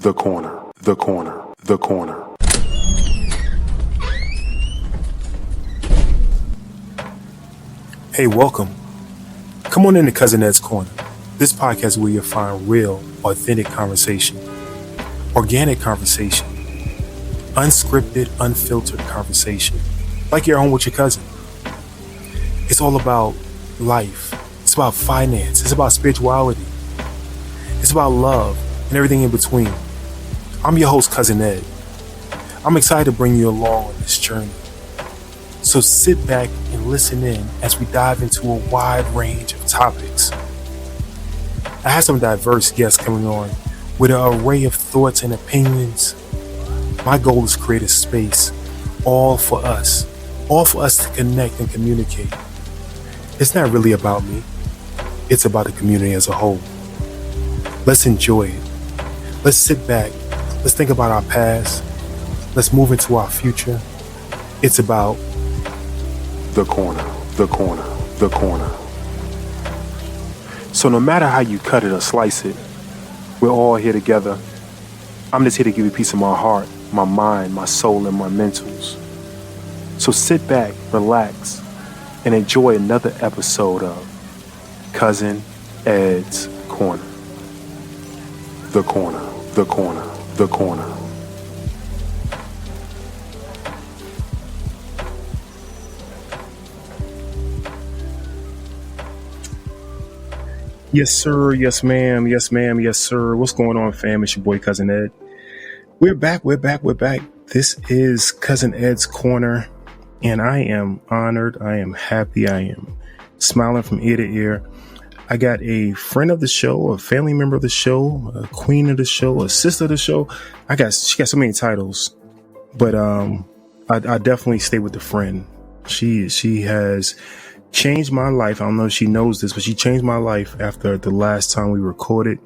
The corner, the corner, the corner. Hey, welcome. Come on into Cousin Ed's Corner. This podcast is where you'll find real, authentic conversation, organic conversation, unscripted, unfiltered conversation, like you're home with your cousin. It's all about life. It's about finance. It's about spirituality. It's about love and everything in between. I'm your host, Cousin Ed. I'm excited to bring you along on this journey. So sit back and listen in as we dive into a wide range of topics. I have some diverse guests coming on with an array of thoughts and opinions. My goal is to create a space all for us to connect and communicate. It's not really about me. It's about the community as a whole. Let's enjoy it. Let's sit back. Let's think about our past. Let's move into our future. It's about the corner, the corner, the corner. So no matter how you cut it or slice it, we're all here together. I'm just here to give you a piece of my heart, my mind, my soul, and my mentals. So sit back, relax, and enjoy another episode of Cousin Ed's Corner. The corner, the corner, the corner. Yes, sir. Yes, ma'am. Yes, ma'am. Yes, sir. What's going on, fam? It's your boy, Cousin Ed. We're back. This is Cousin Ed's Corner, and I am honored. I am happy. I am smiling from ear to ear. I got a friend of the show, a family member of the show, a queen of the show, a sister of the show. She got so many titles, but I definitely stay with the friend. She has changed my life. I don't know if she knows this, but she changed my life after the last time we recorded,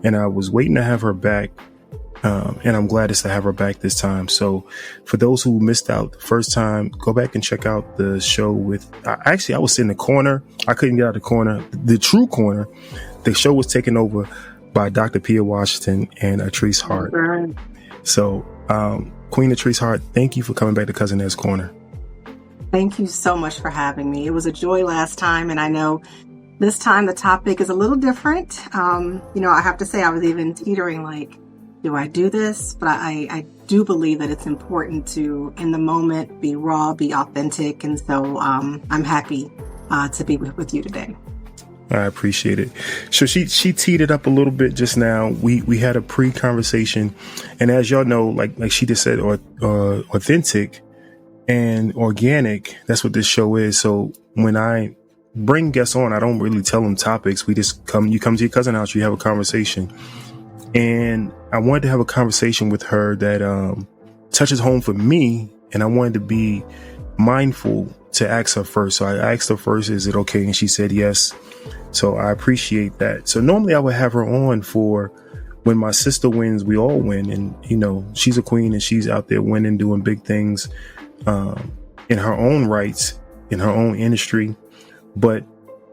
and I was waiting to have her back. And I'm glad to have her back this time. So for those who missed out the first time, go back and check out the show with, I was sitting in the corner. I couldn't get out of the corner, the true corner. The show was taken over by Dr. Pia Washington and Antriece Hart. Right. So, Queen Antriece Hart, thank you for coming back to Cousin Ed's Corner. Thank you so much for having me. It was a joy last time, and I know this time the topic is a little different. I have to say I was even teetering like, do I do this? But I do believe that it's important to, in the moment, be raw, be authentic. And so I'm happy to be with you today. I appreciate it. So she teed it up a little bit just now. We had a pre-conversation, and as y'all know, like she just said, authentic and organic. That's what this show is. So when I bring guests on, I don't really tell them topics. We just you come to your cousin's house, you have a conversation. And I wanted to have a conversation with her that touches home for me, and I wanted to be mindful to ask her first. So I asked her first, is it okay? And she said yes. So I appreciate that. So normally I would have her on for when my sister wins, we all win. And, she's a queen and she's out there winning, doing big things in her own rights, in her own industry. But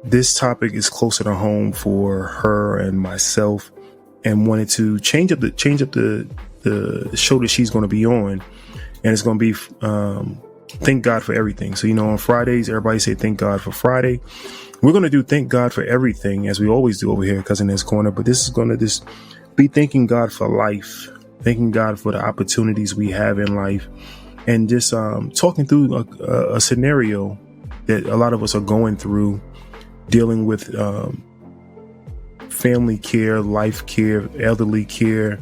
this topic is closer to home for her and myself, and wanted to change up the show that she's going to be on. And it's going to be Thank God for Everything. So, on Fridays, everybody say Thank God for Friday. We're going to do Thank God for Everything, as we always do over here at Cousin Ed's Corner. But this is going to just be thanking God for life, thanking God for the opportunities we have in life, and just talking through a scenario that a lot of us are going through, dealing with family care, life care, elderly care,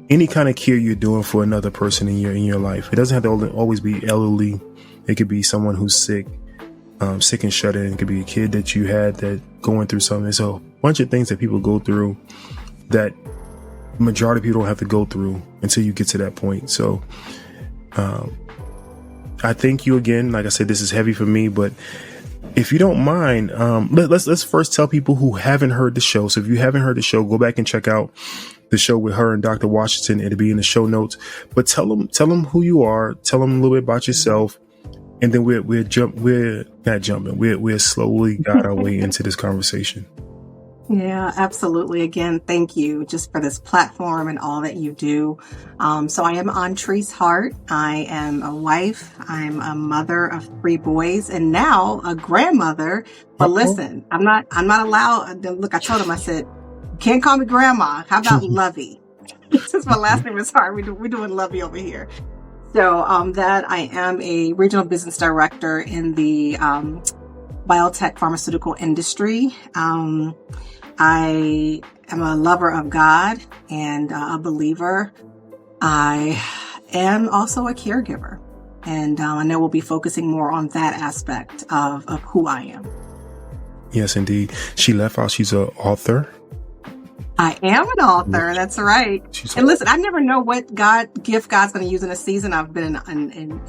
any kind of care you're doing for another person in your life. It doesn't have to always be elderly. It could be someone who's sick and shut in. It could be a kid that you had that going through something. So a bunch of things that people go through that majority of people don't have to go through until you get to that point. So I thank you again. Like I said, this is heavy for me, but if you don't mind, let's first tell people who haven't heard the show. So if you haven't heard the show, go back and check out the show with her and Dr. Washington. It'll be in the show notes. But tell them who you are. Tell them a little bit about yourself, and then we'll slowly guide our way into this conversation. Yeah, absolutely. Again, thank you just for this platform and all that you do. So I am Antriece Hart. I am a wife. I'm a mother of 3 boys and now a grandmother. But Uh-oh. listen, I'm not allowed. Look, I told him, I said, you can't call me grandma. How about Lovey? Since my last name is Hart, we're doing Lovey over here. So, that I am a regional business director in the, biotech pharmaceutical industry. I am a lover of God and a believer. I am also a caregiver. And I know we'll be focusing more on that aspect of who I am. Yes, indeed. She left out. She's an author. I am an author. That's right. And listen, I never know what gift God's going to use in a season. I've been in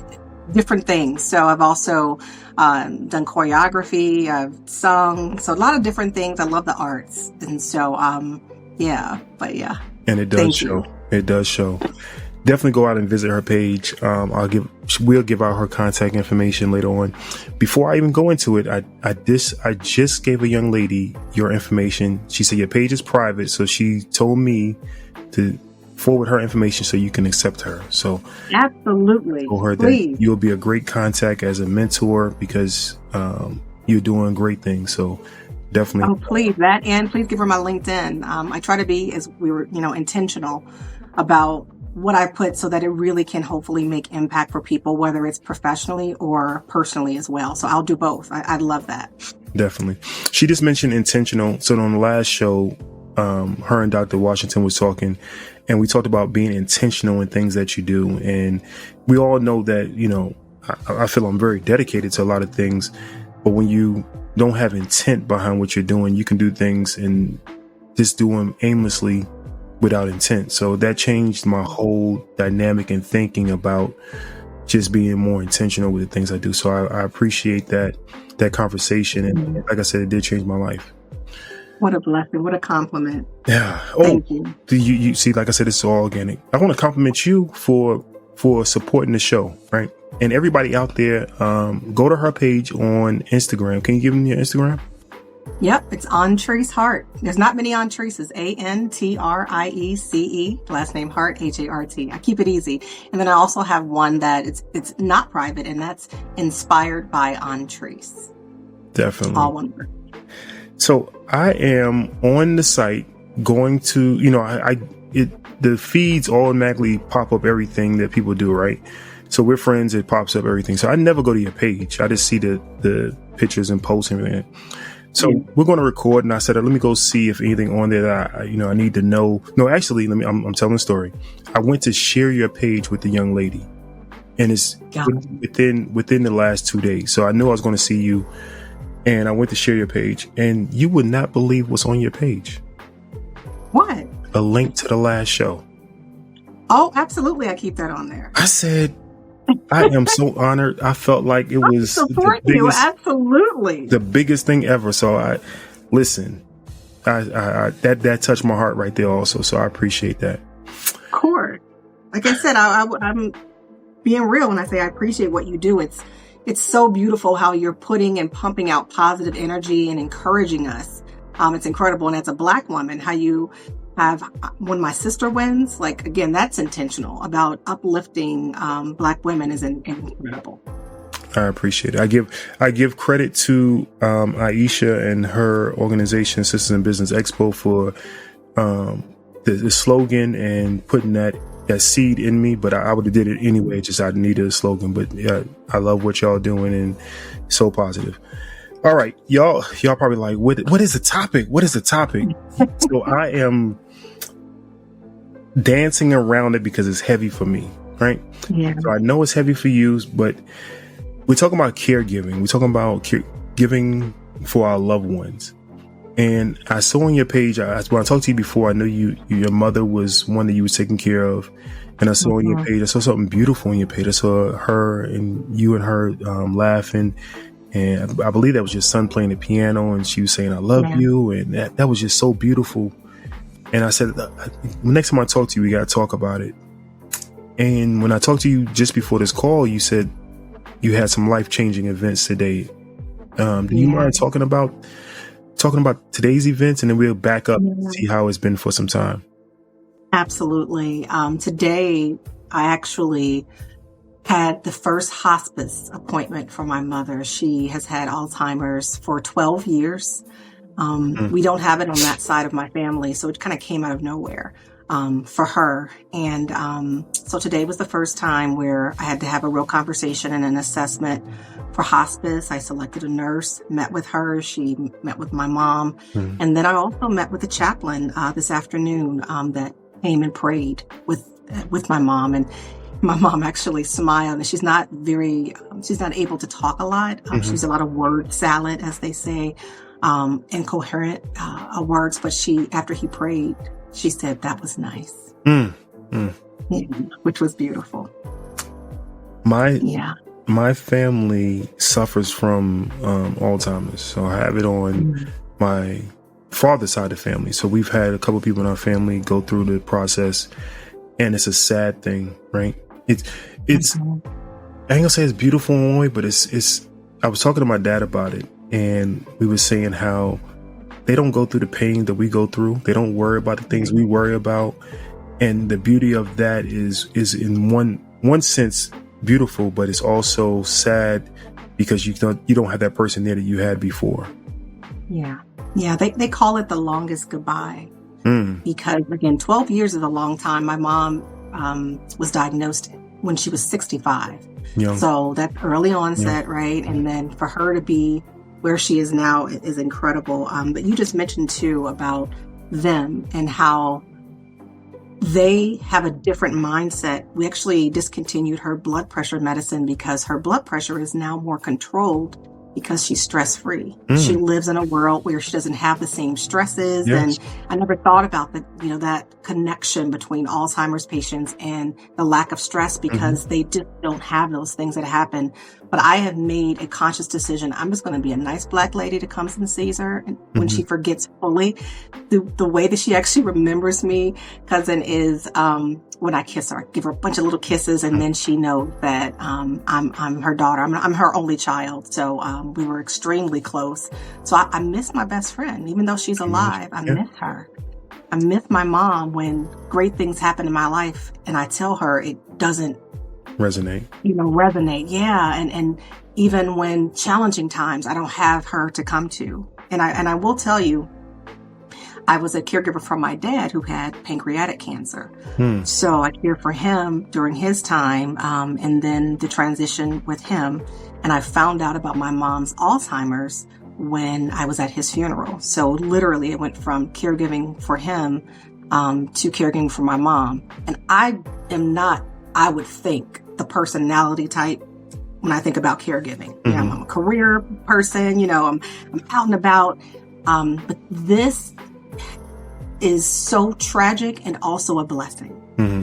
different things. So I've also done choreography. I've sung. So a lot of different things. I love the arts. And so, yeah. And it does show. It does show. Definitely go out and visit her page. We'll give out her contact information later on. Before I even go into it, I just gave a young lady your information. She said your page is private, so she told me to forward her information so you can accept her. So absolutely, told her that you'll be a great contact as a mentor because you're doing great things. So definitely. Oh, please, that, and please give her my LinkedIn. I try to be, as we were, intentional about what I put so that it really can hopefully make impact for people, whether it's professionally or personally as well. So I'll do both. I'd love that. Definitely. She just mentioned intentional. So on the last show, her and Dr. Washington was talking, and we talked about being intentional in things that you do. And we all know that, I feel I'm very dedicated to a lot of things, but when you don't have intent behind what you're doing, you can do things and just do them aimlessly without intent. So that changed my whole dynamic and thinking about just being more intentional with the things I do. So I appreciate that conversation. And like I said, it did change my life. What a blessing. What a compliment. Yeah. Thank you. You see, like I said, it's all organic. I want to compliment you for supporting the show, right? And everybody out there, go to her page on Instagram. Can you give them your Instagram? Yep, it's Antriece Hart. There's not many Antrices. Antriece, last name Hart, Hart. I keep it easy. And then I also have one that it's not private, and that's Inspired by Antriece. Definitely. All one word. So I am on the site going to, the feeds automatically pop up everything that people do, right? So we're friends, it pops up everything. So I never go to your page. I just see the pictures and posts and everything. So we're going to record, and I said, let me go see if anything on there that I need to know. No, actually, I'm telling the story. I went to share your page with the young lady, and it's within the last 2 days. So I knew I was going to see you, and I went to share your page, and you would not believe what's on your page. What? A link to the last show. Oh, absolutely. I keep that on there. I said, I am so honored. I felt like it was absolutely the biggest thing ever. So I that touched my heart right there also. So I appreciate that. Of course. Like I said, I'm being real when I say I appreciate what you do. It's so beautiful how you're putting and pumping out positive energy and encouraging us. It's incredible. And as a Black woman, how you have, when my sister wins, like, again, that's intentional about uplifting Black women is incredible. I appreciate it. I give credit to Aisha and her organization, Sisters in Business Expo, for the slogan and putting that seed in me. But I would have did it anyway. Just I needed a slogan. But yeah, I love what y'all doing and so positive. All right, y'all probably like, what is the topic? What is the topic? So I am dancing around it because it's heavy for me, right? Yeah. So I know it's heavy for you, but we're talking about caregiving. We're talking about giving for our loved ones. And I saw on your page, when I talked to you before, I knew your mother was one that you was taking care of. And I saw on your page, I saw something beautiful on your page. I saw her and you and her laughing. And I believe that was your son playing the piano, and she was saying, I love you. And that was just so beautiful. And I said, next time I talk to you, we got to talk about it. And when I talked to you just before this call, you said you had some life-changing events today. Do you mind talking about talking about today's events, and then we'll back up and Yeah. see how it's been for some time. Absolutely. Today, I actually had the first hospice appointment for my mother. She has had Alzheimer's for 12 years. We don't have it on that side of my family, so it kind of came out of nowhere for her. And so today was the first time where I had to have a real conversation and an assessment for hospice. I selected a nurse, met with her. She met with my mom. And then I also met with the chaplain this afternoon that came and prayed with my mom. And my mom actually smiled, and she's not able to talk a lot. She's a lot of word salad, as they say, incoherent words. But after he prayed, she said that was nice, which was beautiful. My family suffers from Alzheimer's, so I have it on my father's side of the family. So we've had a couple people in our family go through the process, and it's a sad thing, right? It's I ain't gonna say it's beautiful in one way, but it's I was talking to my dad about it, and we were saying how they don't go through the pain that we go through. They don't worry about the things we worry about. And the beauty of that is in one sense beautiful, but it's also sad because you don't have that person there that you had before. Yeah. They call it the longest goodbye because, again, 12 years is a long time. My mom was diagnosed when she was 65. Young. So that's early onset, right? And then for her to be where she is now is incredible. But you just mentioned too about them and how they have a different mindset. We actually discontinued her blood pressure medicine because her blood pressure is now more controlled because she's stress-free. She lives in a world where she doesn't have the same stresses. Yes. And I never thought about that connection between Alzheimer's patients and the lack of stress because they just don't have those things that happen. But I have made a conscious decision. I'm just going to be a nice Black lady that comes and sees her. And when she forgets fully, the way that she actually remembers me, cousin, is when I kiss her. I give her a bunch of little kisses, and then she knows that I'm her daughter. I'm her only child. So we were extremely close. So I miss my best friend. Even though she's alive, I miss her. I miss my mom when great things happen in my life, and I tell her it doesn't resonate. Yeah. And even when challenging times, I don't have her to come to. And I will tell you, I was a caregiver for my dad who had pancreatic cancer. So I cared for him during his time, and then the transition with him. And I found out about my mom's Alzheimer's when I was at his funeral. So literally it went from caregiving for him to caregiving for my mom. And I am not, I would think, the personality type when I think about caregiving. I'm a career person, I'm out and about. But this is so tragic and also a blessing.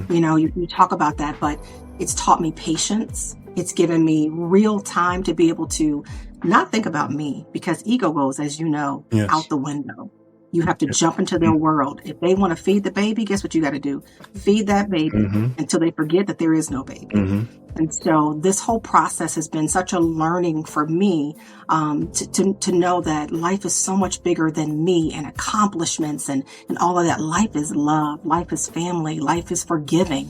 You talk about that, but it's taught me patience. It's given me real time to be able to not think about me, because ego goes, as you know, out the window. You have to jump into their world. If they want to feed the baby, guess what you got to do? Feed that baby until they forget that there is no baby. And so this whole process has been such a learning for me to know that life is so much bigger than me and accomplishments and all of that. Life is love. Life is family. Life is forgiving.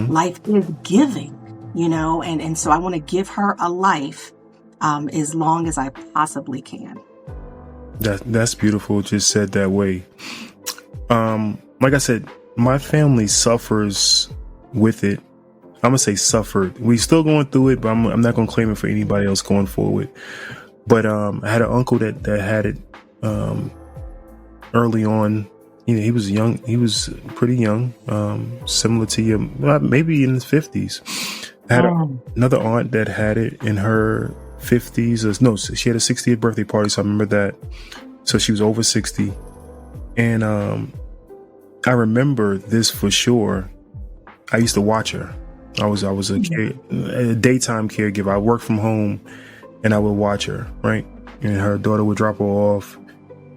Life is giving, and so I want to give her a life as long as I possibly can. That's beautiful. Just said that way. Like I said, my family suffers with it. I'm gonna say suffered. We still going through it, but I'm not gonna claim it for anybody else going forward. But I had an uncle that had it early on. He was young. He was pretty young, similar to you, maybe in his 50s. I had another aunt that had it in her 50s. No, she had a 60th birthday party, so I remember that. So she was over 60, and I remember this for sure. I used to watch her. I was a daytime caregiver. I worked from home, and I would watch her, right? And her daughter would drop her off,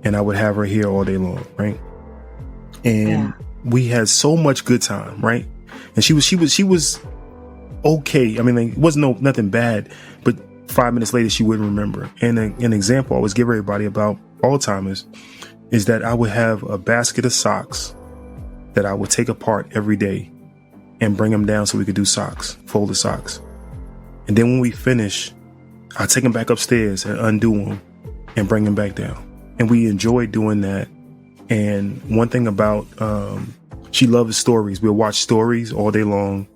and I would have her here all day long, right? And we had so much good time, right? And she was okay. I mean, it wasn't nothing bad, but 5 minutes later, she wouldn't remember. And an example I always give everybody about Alzheimer's is that I would have a basket of socks that I would take apart every day and bring them down so we could do socks, folded socks. And then when we finish, I'd take them back upstairs and undo them and bring them back down. And we enjoyed doing that. And one thing about, she loves stories. We'll watch stories all day long,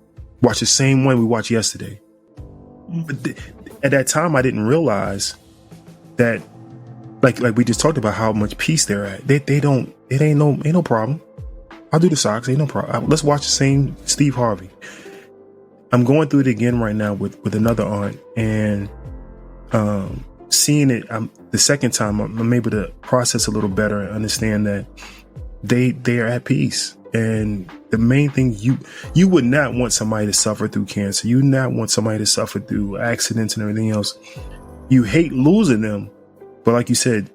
watch the same one we watched yesterday. But at that time, I didn't realize that, like we just talked about how much peace they're at. Ain't no problem. I'll do the socks. Ain't no problem. Let's watch the same Steve Harvey. I'm going through it again right now with another aunt, and seeing it the second time, I'm able to process a little better and understand that they are at peace. And the main thing, you would not want somebody to suffer through cancer. You would not want somebody to suffer through accidents and everything else. You hate losing them, but like you said,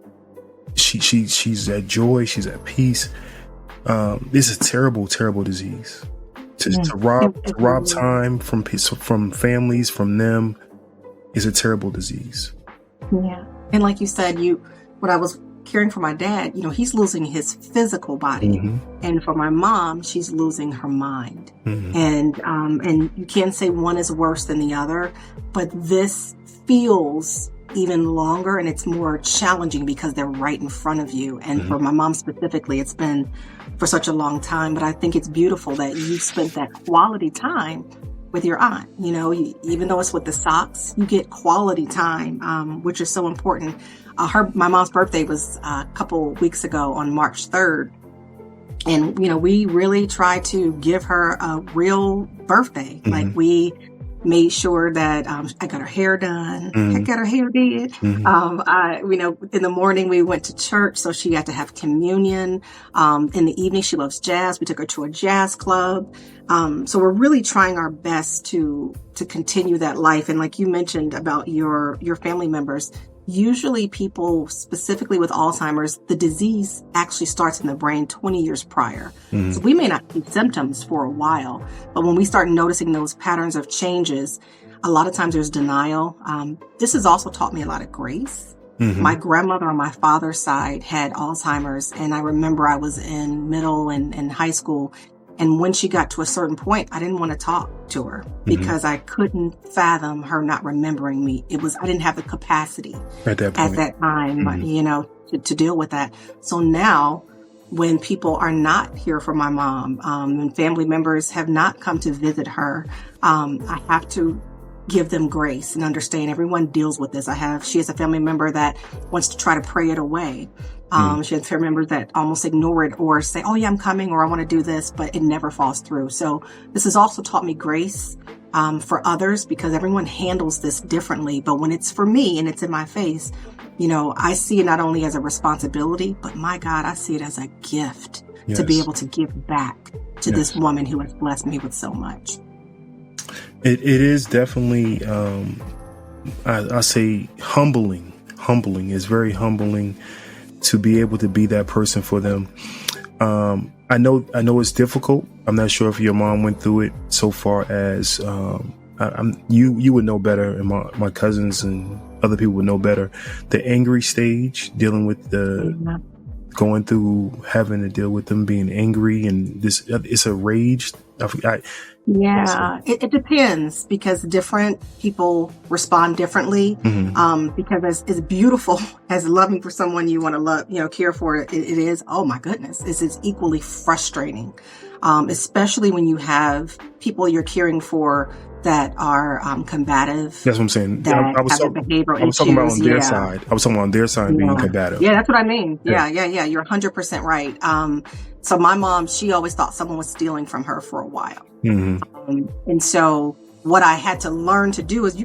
she's at joy. She's at peace. This is a terrible, terrible disease. To rob time from families, from them, is a terrible disease. Yeah. And like you said, when I was caring for my dad, he's losing his physical body. Mm-hmm. And for my mom, she's losing her mind. Mm-hmm. And you can't say one is worse than the other, but this feels even longer and it's more challenging because they're right in front of you. And mm-hmm. for my mom specifically, it's been for such a long time, but I think it's beautiful that you spent that quality time with your aunt. Even though it's with the socks, you get quality time, which is so important. My mom's birthday was a couple weeks ago on March 3rd. And, we really tried to give her a real birthday. Mm-hmm. Like we made sure that I got her hair done. Mm-hmm. I got her hair did. Mm-hmm. In the morning we went to church, so she had to have communion. In the evening, she loves jazz. We took her to a jazz club. So we're really trying our best to continue that life. And like you mentioned about your family members, usually people specifically with Alzheimer's, the disease actually starts in the brain 20 years prior. Mm-hmm. So we may not see symptoms for a while, but when we start noticing those patterns of changes, a lot of times there's denial. This has also taught me a lot of grace. Mm-hmm. My grandmother on my father's side had Alzheimer's, and I remember I was in middle and high school. And when she got to a certain point, I didn't want to talk to her because I couldn't fathom her not remembering me. I didn't have the capacity at that time, mm-hmm. to deal with that. So now when people are not here for my mom, and family members have not come to visit her, I have to give them grace and understand everyone deals with this. She has a family member that wants to try to pray it away. She has family members that almost ignore it or say, oh yeah, I'm coming, or I want to do this, but it never falls through. So this has also taught me grace, for others, because everyone handles this differently. But when it's for me and it's in my face, I see it not only as a responsibility, but my God, I see it as a gift to be able to give back to this woman who has blessed me with so much. It is definitely, I say humbling. It's very humbling to be able to be that person for them. I know it's difficult. I'm not sure if your mom went through it so far as, you would know better, and my cousins and other people would know better. The angry stage, dealing with going through having to deal with them being angry, and it's a rage. It depends, because different people respond differently. Mm-hmm. Because as beautiful as loving for someone you want to love, care for, it is, oh my goodness, this is equally frustrating. Especially when you have people you're caring for that are combative. That's what I'm saying. I was talking about on their side. I was talking about on their side being combative. Yeah, that's what I mean. Yeah. You're 100% right. So my mom, she always thought someone was stealing from her for a while. Mm-hmm. And so what I had to learn to do is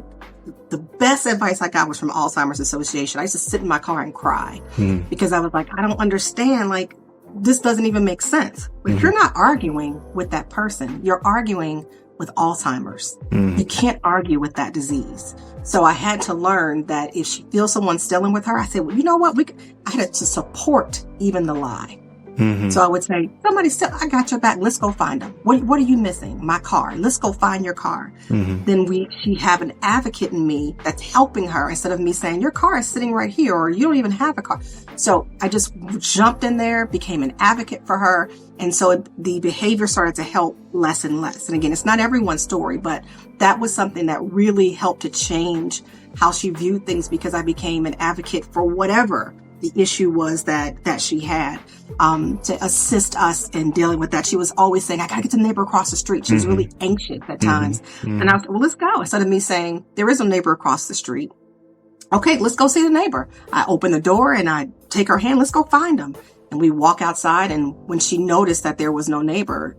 the best advice I got was from Alzheimer's Association. I used to sit in my car and cry because I was like, I don't understand. Like, this doesn't even make sense. If you're not arguing with that person, you're arguing with Alzheimer's. You can't argue with that disease. So I had to learn that if she feels someone stealing with her, I said, well, you know what? I had to support even the lie. So I would say, somebody said, I got your back. Let's go find them. What are you missing? My car. Let's go find your car. Then she have an advocate in me that's helping her instead of me saying, your car is sitting right here, or you don't even have a car. So I just jumped in there, became an advocate for her. And so the behavior started to help less and less. And again, it's not everyone's story, but that was something that really helped to change how she viewed things, because I became an advocate for whatever the issue was that she had, to assist us in dealing with that. She was always saying, I gotta get to the neighbor across the street. She was really anxious at times. And I was, well, let's go. Instead of me saying, there is a neighbor across the street. Okay, let's go see the neighbor. I open the door and I take her hand. Let's go find them. And we walk outside. And when she noticed that there was no neighbor,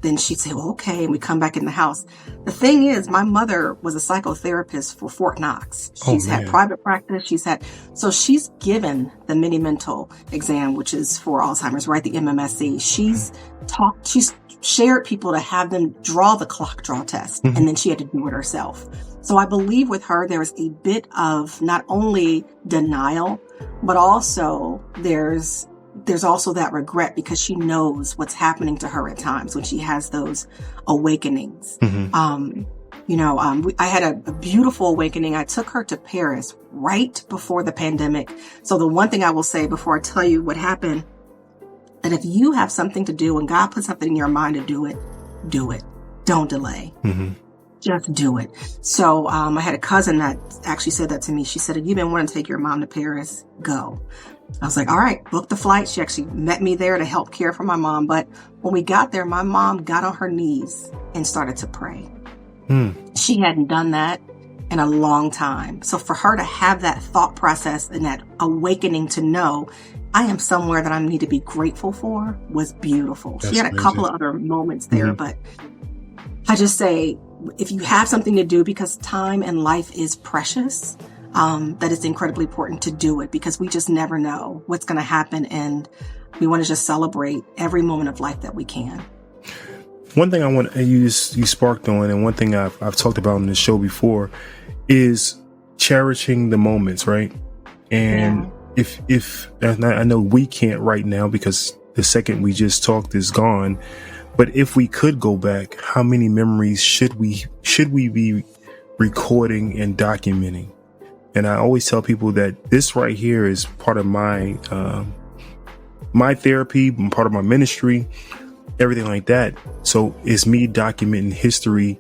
then she'd say, well, okay. And we come back in the house. The thing is, my mother was a psychotherapist for Fort Knox. She's had private practice. So she's given the mini mental exam, which is for Alzheimer's, right? The MMSE. She's shared people to have them draw the clock draw test. And then she had to do it herself. So I believe with her, there was a bit of not only denial, but also there's also that regret, because she knows what's happening to her at times when she has those awakenings. I had a beautiful awakening. I took her to Paris right before the pandemic. So the one thing I will say before I tell you what happened, that if you have something to do and God puts something in your mind to do it, do it. Don't delay. Just do it. So I had a cousin that actually said that to me. She said, if you've been wanting to take your mom to Paris, go. I was like, all right, book the flight. She actually met me there to help care for my mom. But when we got there, my mom got on her knees and started to pray. She hadn't done that in a long time. So for her to have that thought process and that awakening to know I am somewhere that I need to be grateful for was beautiful. She had a couple of other moments there, but I just say, if you have something to do, because time and life is precious, that it's incredibly important to do it, because we just never know what's going to happen. And we want to just celebrate every moment of life that we can. One thing I want to you sparked on, and one thing I've talked about on the show before, is cherishing the moments, right? And if I know we can't right now, because the second we just talked is gone, but if we could go back, how many memories should we be recording and documenting? And I always tell people that this right here is part of my my therapy, part of my ministry, everything like that. So it's me documenting history,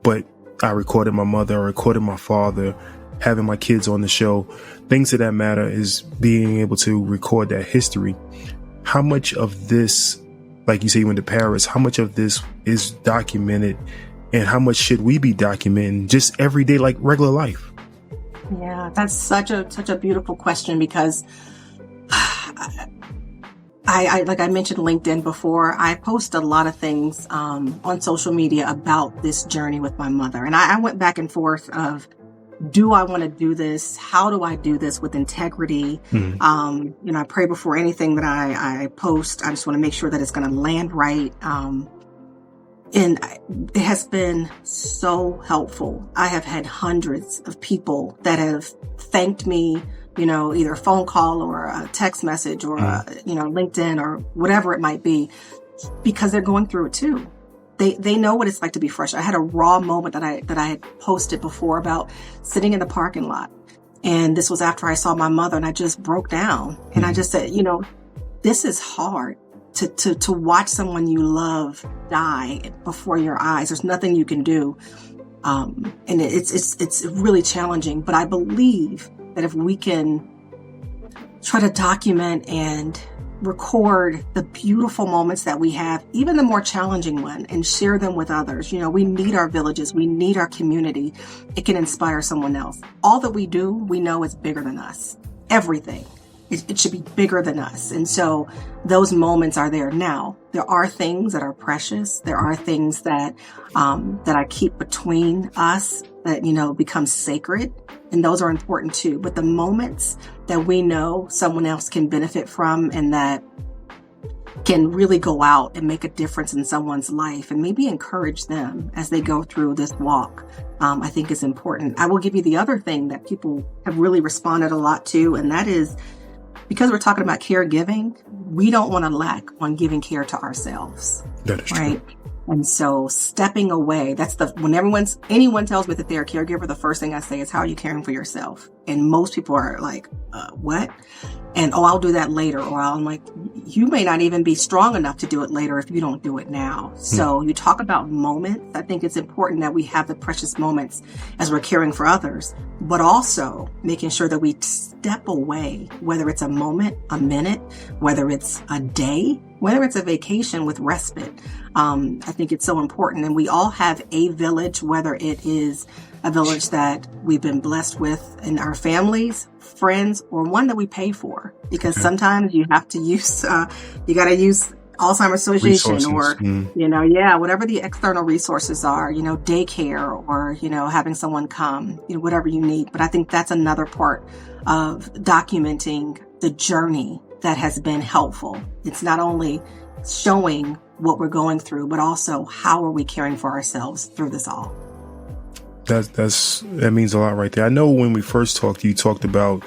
but I recorded my mother, I recorded my father, having my kids on the show. Things of that matter is being able to record that history. How much of this, like you say, you went to Paris, how much of this is documented, and how much should we be documenting just every day, like regular life? Yeah, that's such a beautiful question, because I like I mentioned LinkedIn before, I post a lot of things on social media about this journey with my mother. And I went back and forth of, do I want to do this? How do I do this with integrity? I pray before anything that I post. I just want to make sure that it's going to land right. And it has been so helpful. I have had hundreds of people that have thanked me, either a phone call or a text message or, LinkedIn or whatever it might be, because they're going through it too. They know what it's like to be fresh. I had a raw moment that I had posted before about sitting in the parking lot. And this was after I saw my mother, and I just broke down. And I just said, this is hard. To watch someone you love die before your eyes. There's nothing you can do. And it's really challenging, but I believe that if we can try to document and record the beautiful moments that we have, even the more challenging one, and share them with others. We need our villages. We need our community. It can inspire someone else. All that we do, we know is bigger than us. Everything. It should be bigger than us. And so those moments are there now. There are things that are precious. There are things that I keep between us that, become sacred. And those are important too. But the moments that we know someone else can benefit from and that can really go out and make a difference in someone's life and maybe encourage them as they go through this walk, I think is important. I will give you the other thing that people have really responded a lot to, and that is because we're talking about caregiving, we don't want to lack on giving care to ourselves. That is right? true. And so stepping away, when anyone tells me that they're a caregiver, the first thing I say is, how are you caring for yourself? And most people are like, what? And, I'll do that later. Or I'm like, you may not even be strong enough to do it later if you don't do it now. So you talk about moments. I think it's important that we have the precious moments as we're caring for others, but also making sure that we step away, whether it's a moment, a minute, whether it's a day, whether it's a vacation with respite. I think it's so important. And we all have a village, whether it is a village that we've been blessed with in our families, friends, or one that we pay for. Because sometimes you have to use, you got to use Alzheimer's Association or, whatever the external resources are, daycare or, having someone come, whatever you need. But I think that's another part of documenting the journey that has been helpful. It's not only showing what we're going through, but also how are we caring for ourselves through this all. That means a lot right there. I know when we first talked, you talked about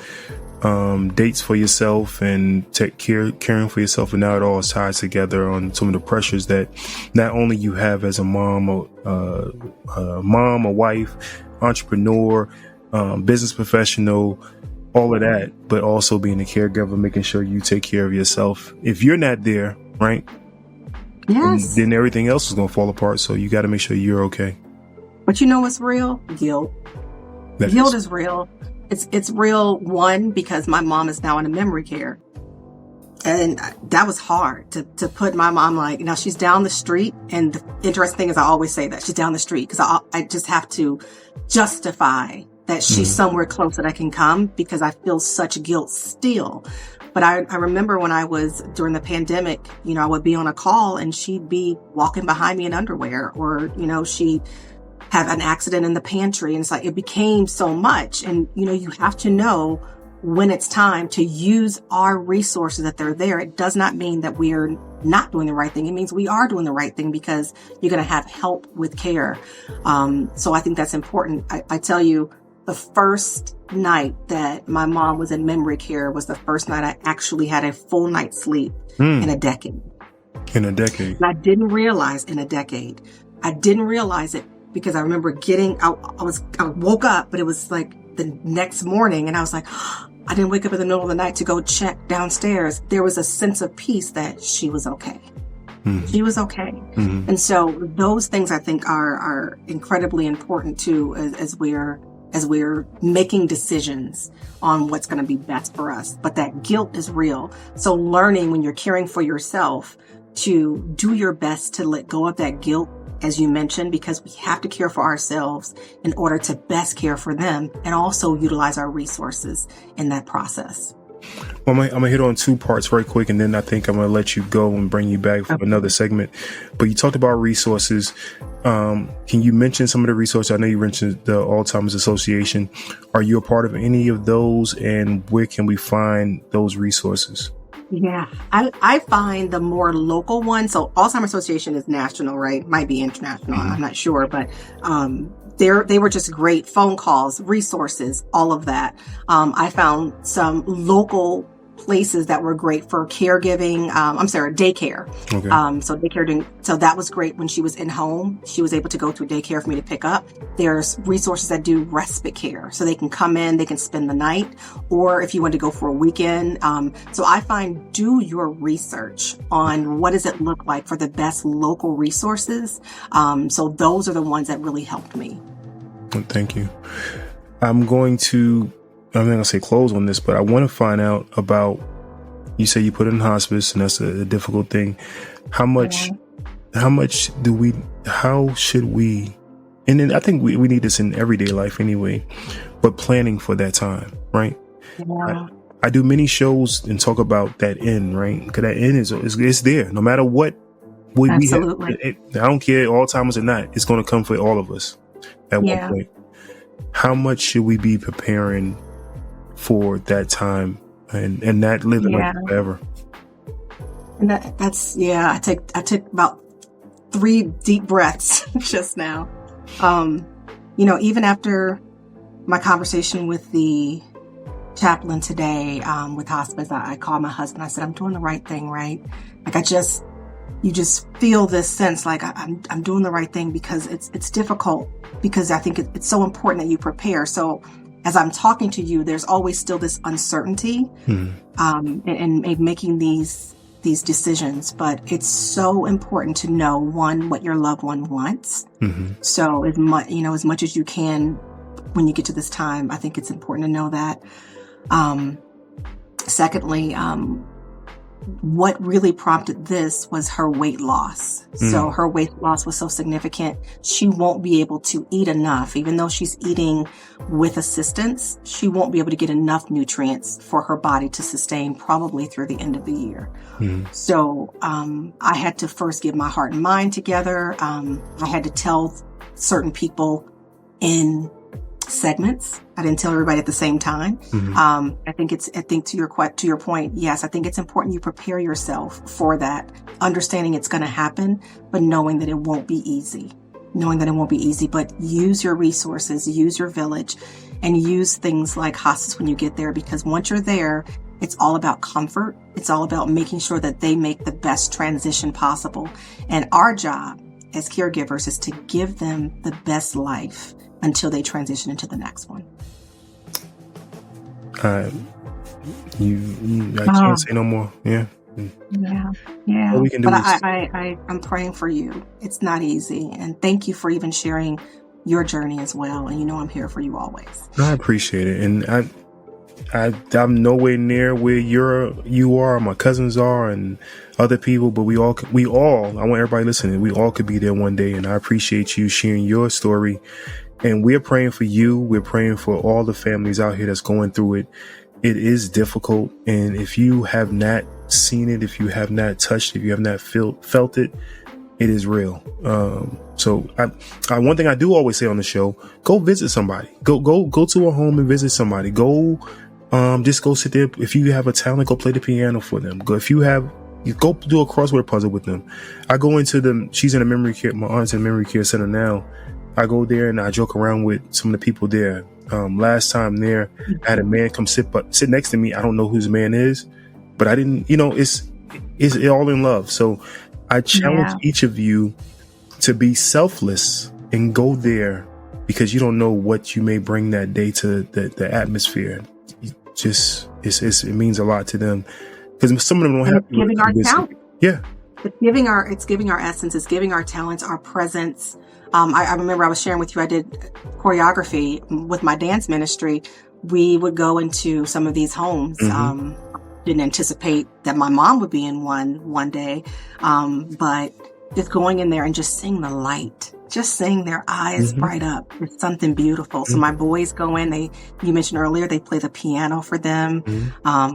dates for yourself and caring for yourself, and now it all ties together on some of the pressures that not only you have as a mom, a wife, entrepreneur, business professional, all of that, but also being a caregiver, making sure you take care of yourself. If you're not there, right? Yes. Then everything else is going to fall apart. So you got to make sure you're okay. But you know what's real? Guilt. Guilt is real. It's real, one, because my mom is now in a memory care. And that was hard to put my mom she's down the street. And the interesting thing is, I always say that she's down the street because I just have to justify that she's somewhere close that I can come because I feel such guilt still. But I remember when I was during the pandemic, I would be on a call and she'd be walking behind me in underwear, or, she'd have an accident in the pantry. And it's like, it became so much. And, you have to know when it's time to use our resources that they're there. It does not mean that we're not doing the right thing. It means we are doing the right thing because you're going to have help with care. So I think that's important. I tell you, the first night that my mom was in memory care was the first night I actually had a full night's sleep in a decade. In a decade. And I didn't realize I didn't realize it because I remember I woke up, but it was like the next morning and I was like, I didn't wake up in the middle of the night to go check downstairs. There was a sense of peace that she was okay. She was okay. And so those things I think are incredibly important too, as we're making decisions on what's going to be best for us. But that guilt is real. So learning when you're caring for yourself to do your best to let go of that guilt, as you mentioned, because we have to care for ourselves in order to best care for them and also utilize our resources in that process. Well, I'm going to hit on two parts very quick, and then I think I'm going to let you go and bring you back for another segment. But you talked about resources. Can you mention some of the resources? I know you mentioned the Alzheimer's Association. Are you a part of any of those, and where can we find those resources? Yeah, I find the more local one. So Alzheimer's Association is national, right? Might be international. I'm not sure, but they were just great phone calls, resources, all of that. I found some local places that were great for caregiving. Daycare. Okay. So that was great when she was in home. She was able to go to daycare for me to pick up. There's resources that do respite care. So they can come in, they can spend the night, or if you want to go for a weekend. So I find do your research on what does it look like for the best local resources. So those are the ones that really helped me. Thank you. I'm not going to say close on this, but I want to find out about, you say you put it in hospice and that's a difficult thing. How should we, and then I think we need this in everyday life anyway, but planning for that time, right? Yeah. I do many shows and talk about that end, right? Because that end is there. No matter what we have. I don't care, Alzheimer's or not, it's going to come for all of us at one point. How much should we be preparing for that time and not living like forever? And I took about 3 deep breaths just now. Even after my conversation with the chaplain today with hospice. I called my husband. I said, I'm doing the right thing, right? Like you just feel this sense like I'm doing the right thing, because it's difficult, because I think it's so important that you prepare. So as I'm talking to you, there's always still this uncertainty in making these decisions, but it's so important to know, one, what your loved one wants. So as much as you can when you get to this time, I think it's important to know that. Secondly, what really prompted this was her weight loss. So her weight loss was so significant, she won't be able to eat enough. Even though she's eating with assistance, she won't be able to get enough nutrients for her body to sustain probably through the end of the year. So I had to first get my heart and mind together. I had to tell certain people in segments. I didn't tell everybody at the same time. I think to your point, yes, I think it's important you prepare yourself for that, understanding it's going to happen, but knowing that it won't be easy. But use your resources, use your village, and use things like hospice when you get there, because once you're there, it's all about comfort. It's all about making sure that they make the best transition possible. And our job as caregivers is to give them the best life until they transition into the next one. I can't say no more. Yeah. All we can do I'm praying for you. It's not easy. And thank you for even sharing your journey as well. And I'm here for you always. I appreciate it. And I'm nowhere near where you are, my cousins are, and other people, but we all, I want everybody listening, we all could be there one day. And I appreciate you sharing your story. And we're praying for you. We're praying for all the families out here that's going through it. It is difficult. And if you have not seen it, if you have not touched it, if you have not felt it, it is real. So one thing I do always say on the show, go visit somebody. Go to a home and visit somebody. Just go sit there. If you have a talent, go play the piano for them. You go do a crossword puzzle with them. I go into them. She's in a memory care. My aunt's in a memory care center now. I go there and I joke around with some of the people there. Last time there, I had a man come sit next to me. I don't know who his man is, but I didn't, it's all in love. So I challenge each of you to be selfless and go there, because you don't know what you may bring that day to the atmosphere. It means a lot to them, because some of them don't have giving our talent. Yeah. It's giving our essence. It's giving our talents, our presence. I remember I was sharing with you, I did choreography with my dance ministry. We would go into some of these homes. Didn't anticipate that my mom would be in one day. But just going in there and just seeing the light, just seeing their eyes bright up. It's something beautiful. So my boys go in, you mentioned earlier, they play the piano for them.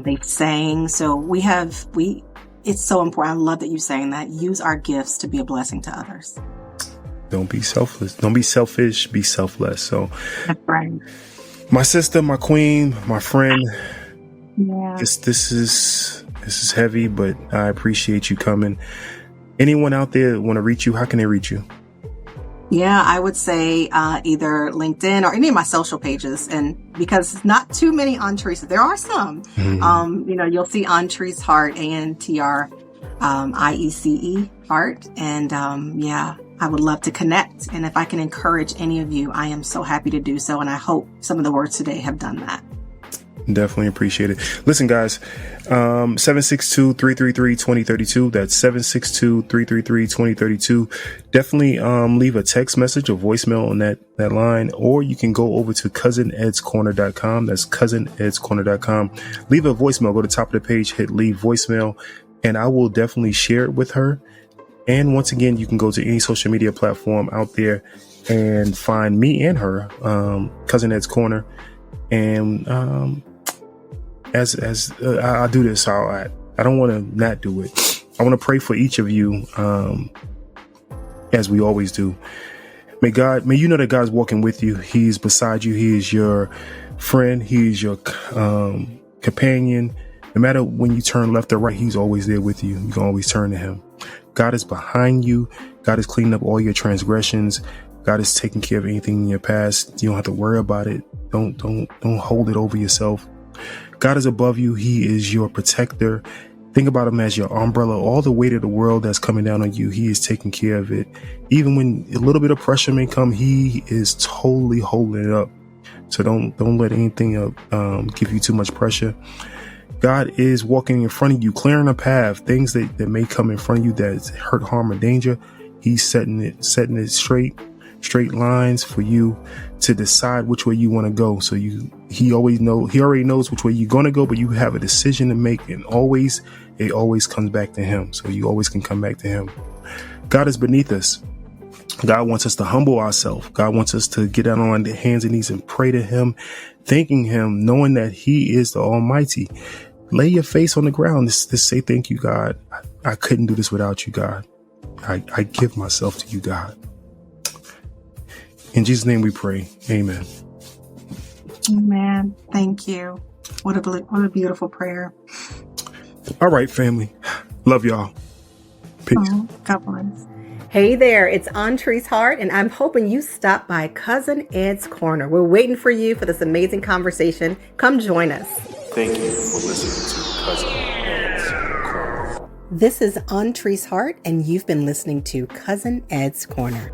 They sang. So it's so important. I love that you're saying that. Use our gifts to be a blessing to others. Don't be selfless. Don't be selfish. Be selfless. So that's right. My sister, my queen, my friend. Yeah. This is heavy, but I appreciate you coming. Anyone out there want to reach you? How can they reach you? Yeah, I would say either LinkedIn or any of my social pages. And because not too many Antriece, there are some. You'll see Antriece Hart, ANTRIECE Hart. And I would love to connect. And if I can encourage any of you, I am so happy to do so. And I hope some of the words today have done that. Definitely appreciate it. Listen, guys, 762-333-2032. That's 762-333-2032. Definitely leave a text message or voicemail on that line, or you can go over to cousinedscorner.com. That's cousinedscorner.com. Leave a voicemail. Go to the top of the page, hit leave voicemail, and I will definitely share it with her. And once again, you can go to any social media platform out there and find me and her, Cousin Ed's Corner. And as I do this, I don't want to not do it. I want to pray for each of you, as we always do. May you know that God's walking with you. He's beside you. He is your friend. He is your companion. No matter when you turn left or right, he's always there with you. You can always turn to him. God is behind you. God is cleaning up all your transgressions. God is taking care of anything in your past. You don't have to worry about it. Don't hold it over yourself. God is above you. He is your protector. Think about him as your umbrella. All the weight of the world that's coming down on you, he is taking care of it. Even when a little bit of pressure may come, he is totally holding it up. So don't let anything give you too much pressure. God is walking in front of you, clearing a path. Things that may come in front of you that's hurt, harm, or danger. He's setting it straight lines for you to decide which way you want to go. So he already knows which way you're going to go, but you have a decision to make, and it always comes back to him. So you always can come back to him. God is beneath us. God wants us to humble ourselves. God wants us to get down on our hands and knees and pray to him, thanking him, knowing that he is the Almighty. Lay your face on the ground. Just say, thank you, God. I couldn't do this without you, God. I give myself to you, God. In Jesus' name we pray. Amen. Amen. Thank you. What a beautiful prayer. All right, family. Love y'all. Peace. Oh, God bless. Hey there, it's Antriece Hart, and I'm hoping you stop by Cousin Ed's Corner. We're waiting for you for this amazing conversation. Come join us. Thank you for listening to Cousin Ed's Corner. This is Antriece Hart, and you've been listening to Cousin Ed's Corner.